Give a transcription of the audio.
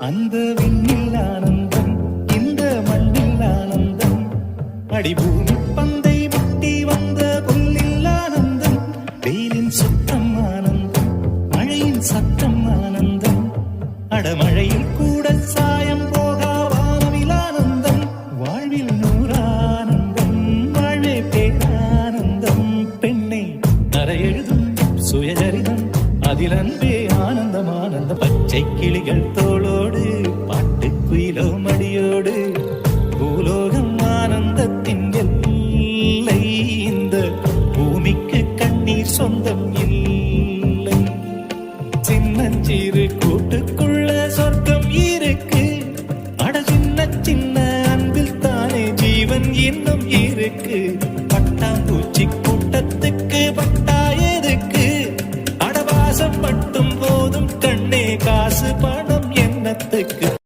அந்த விண்ணில் ஆனந்தம், இந்த மண்ணில் ஆனந்தம், அடிபூமி பந்தை முட்டி வந்த புல்லில் ஆனந்தம், வெயிலின் சுத்தம் ஆனந்தம், மழையின் சத்தம் ஆனந்தம், அடமழையில் கூட சாயம் போகா வானவில் ஆனந்தம், வாழ்வில் நூறானந்தம், வாழ்வே பேரானந்தம். பெண்ணை நரையெழுதும் சுயசரிதம், அதில் அன்பே ஆனந்தம் ஆனந்தம். பச்சை கிளிகள் தோளோடு, பாட்டுக்குயிலோ மடியோடு, பூலோகம் ஆனந்தத்தின் எல்லை. இந்த பூமிக்கு கண்ணீர் சொந்தம் இல்லை. சின்னஞ்சிறு கூட்டுக்குள்ள சொர்க்கம் இருக்கு, அட சின்ன சின்ன அன்பில் தானே ஜீவன் இன்னும் இருக்கு. பட்டாம்பூச்சி கூட்டத்துக்கு பட்டா எதுக்கு, அடவாசம் மட்டும் போதும் கண்ணே, காசு பணம் என்னத்துக்கு.